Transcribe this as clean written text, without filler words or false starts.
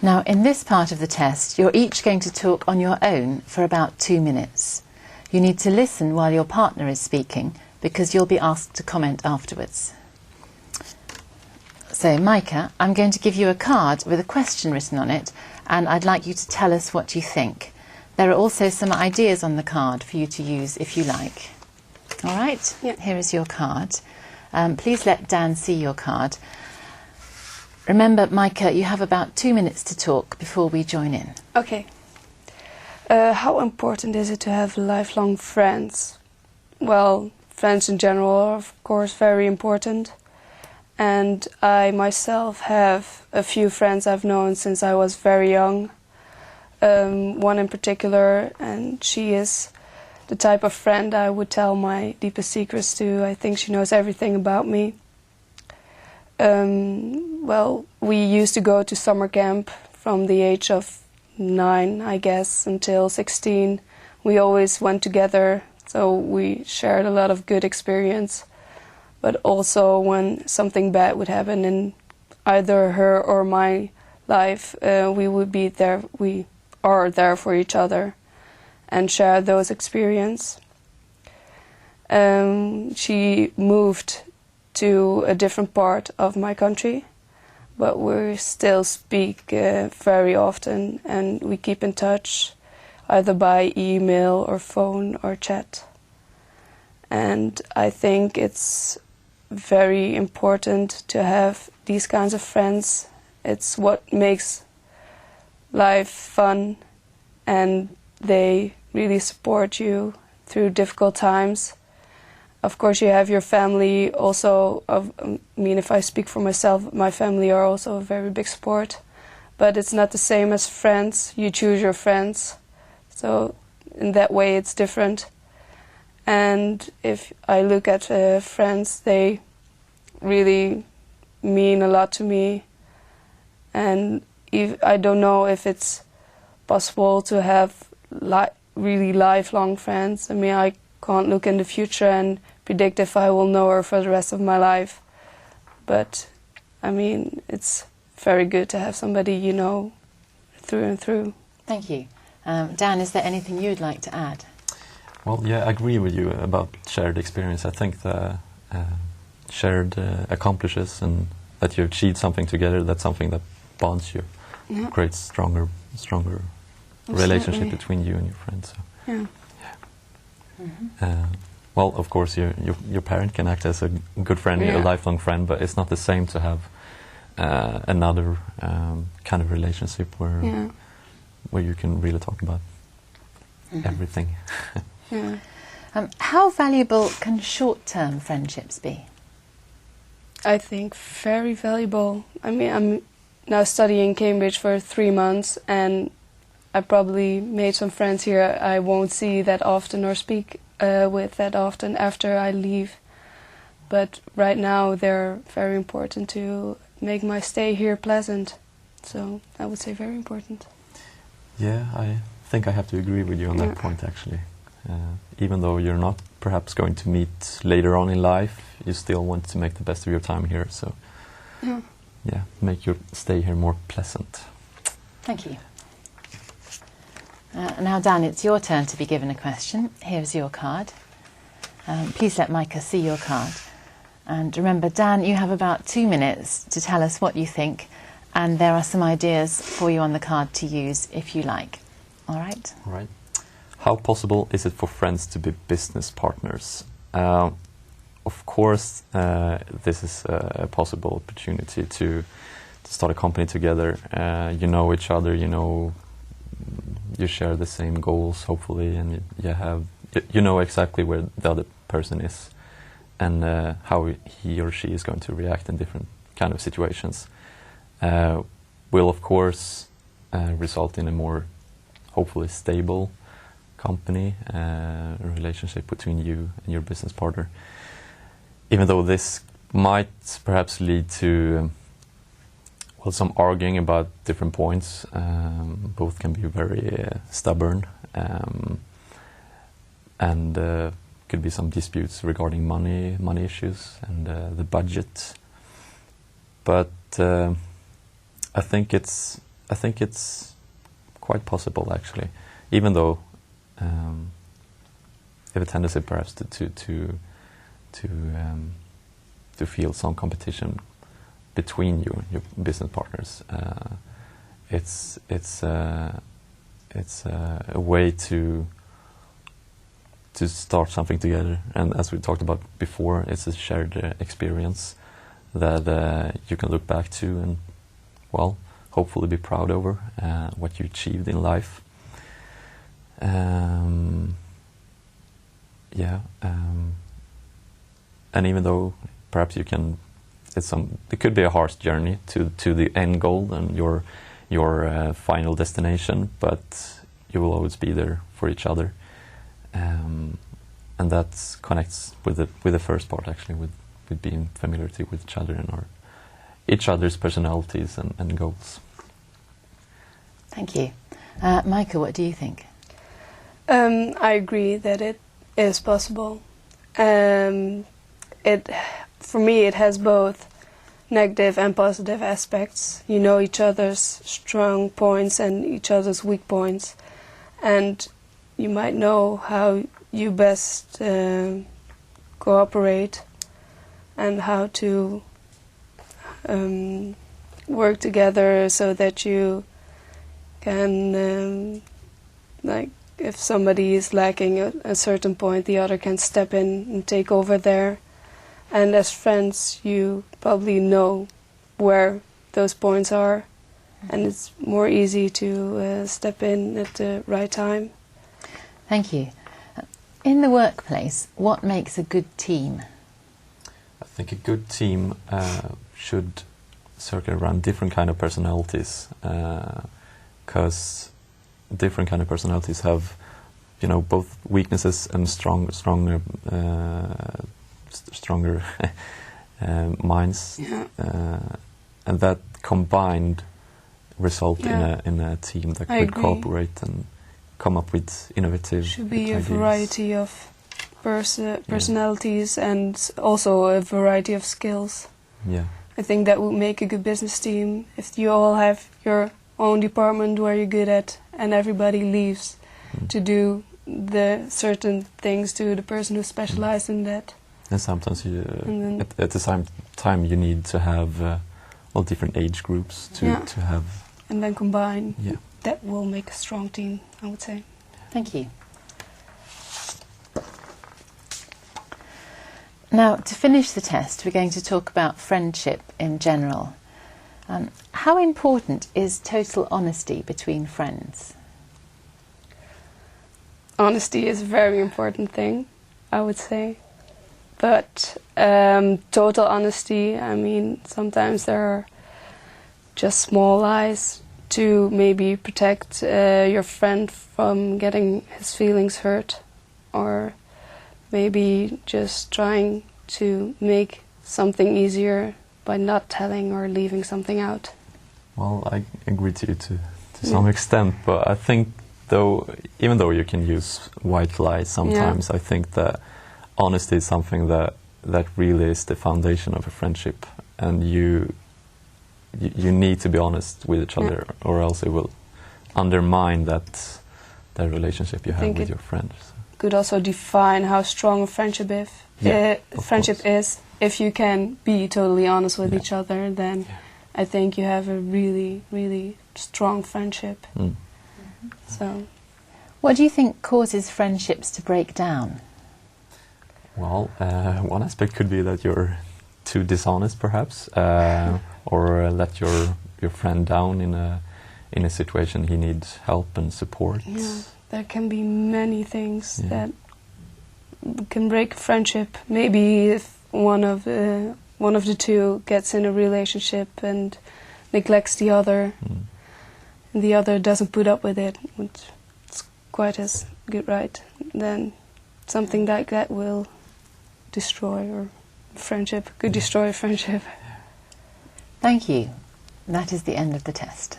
Now, in this part of the test, you're each going to talk on your own for about 2 minutes. You need to listen while your partner is speaking because you'll be asked to comment afterwards. So, Micah, I'm going to give you a card with a question written on it, and I'd like you to tell us what you think. There are also some ideas on the card for you to use if you like. All right? Yeah. Here is your card. Please let Dan see your card. Remember, Micah, you have about 2 minutes to talk before we join in. Okay. How important is it to have lifelong friends? Well, friends in general are, of course, very important. And I myself have a few friends I've known since I was very young. One in particular, and she is the type of friend I would tell my deepest secrets to. I think she knows everything about me. Well, we used to go to summer camp from the age of 9, I guess, until 16. We always went together, so we shared a lot of good experience. But also when something bad would happen in either her or my life, we would be there. We are there for each other and share those experiences. She moved to a different part of my country, but we still speak very often, and we keep in touch either by email or phone or chat. And I think it's very important to have these kinds of friends. It's what makes life fun, and they really support you through difficult times. Of course, you have your family also. If I speak for myself, my family are also a very big support. But it's not the same as friends. You choose your friends. So in that way, it's different. And if I look at friends, they really mean a lot to me. And I don't know if it's possible to have really lifelong friends. I mean, I can't look in the future and predict if I will know her for the rest of my life. But, I mean, it's very good to have somebody you know through and through. Thank you. Dan, is there anything you'd like to add? Well, yeah, I agree with you about shared experience. I think the shared accomplishes and that you achieved something together, that's something that bonds you, creates stronger relationship between you and your friends. So. Yeah. Well, of course, your parent can act as a good friend, a lifelong friend, but it's not the same to have another kind of relationship where you can really talk about everything. How valuable can short-term friendships be? I think very valuable. I mean, I'm now studying Cambridge for 3 months, and I probably made some friends here I won't see that often or speak with that often after I leave. But right now they're very important to make my stay here pleasant. So I would say very important. Yeah, I think I have to agree with you on that point, actually. Even though you're not perhaps going to meet later on in life, you still want to make the best of your time here. So yeah, make your stay here more pleasant. Thank you. Now, Dan, it's your turn to be given a question. Here's your card. Please let Micah see your card. And remember, Dan, you have about 2 minutes to tell us what you think, and there are some ideas for you on the card to use if you like. All right? All right. How possible is it for friends to be business partners? Of course, this is a possible opportunity to start a company together. You know each other, you share the same goals, hopefully, and you know exactly where the other person is and how he or she is going to react in different kind of situations. Will, of course, result in a more, hopefully, stable company, relationship between you and your business partner. Even though this might perhaps lead to some arguing about different points. Both can be very stubborn, and could be some disputes regarding money issues and the budget. But I think it's I think it's quite possible, actually, even though you have a tendency perhaps to feel some competition between your business partners. It's a way to start something together, and as we talked about before, it's a shared experience that you can look back to and, well, hopefully be proud over what you achieved in life. And even though perhaps you can, it could be a harsh journey to the end goal and your final destination, but you will always be there for each other, and that connects with the first part, actually, with being familiar with each other and each other's personalities and goals. Thank you. Micah, what do you think? I agree that it is possible. For me, it has both negative and positive aspects. You know each other's strong points and each other's weak points, and you might know how you best cooperate and how to work together so that you can, like, if somebody is lacking a certain point, the other can step in and take over there. And as friends, you probably know where those points are, and it's more easy to step in at the right time. Thank you. In the workplace, what makes a good team? I think a good team should circle around different kind of personalities, because different kind of personalities have, both weaknesses and stronger minds, and that combined result in a team that could cooperate and come up with innovative ideas. Should be a variety of personalities and also a variety of skills. Yeah, I think that would make a good business team if you all have your own department where you're good at, and everybody leaves to do the certain things to the person who specialized in that. And sometimes at the same time you need to have all different age groups to have. And then combine. Yeah. That will make a strong team, I would say. Thank you. Now, to finish the test, we're going to talk about friendship in general. How important is total honesty between friends? Honesty is a very important thing, I would say. But total honesty, I mean, sometimes there are just small lies to maybe protect your friend from getting his feelings hurt, or maybe just trying to make something easier by not telling or leaving something out. Well, I agree to some extent, but I think even though you can use white lies sometimes, I think that honesty is something that really is the foundation of a friendship, and you need to be honest with each other, or else it will undermine that relationship you have with your friends. Could also define how strong a friendship is. If you can be totally honest with each other, then I think you have a really, really strong friendship. So, what do you think causes friendships to break down? Well, one aspect could be that you're too dishonest, perhaps, or let your friend down in a situation he needs help and support. Yeah, there can be many things that can break a friendship. Maybe if one of the two gets in a relationship and neglects the other, and the other doesn't put up with it, which is quite as good, right? Then something like that will destroy or friendship. Could destroy a friendship. Thank you. That is the end of the test.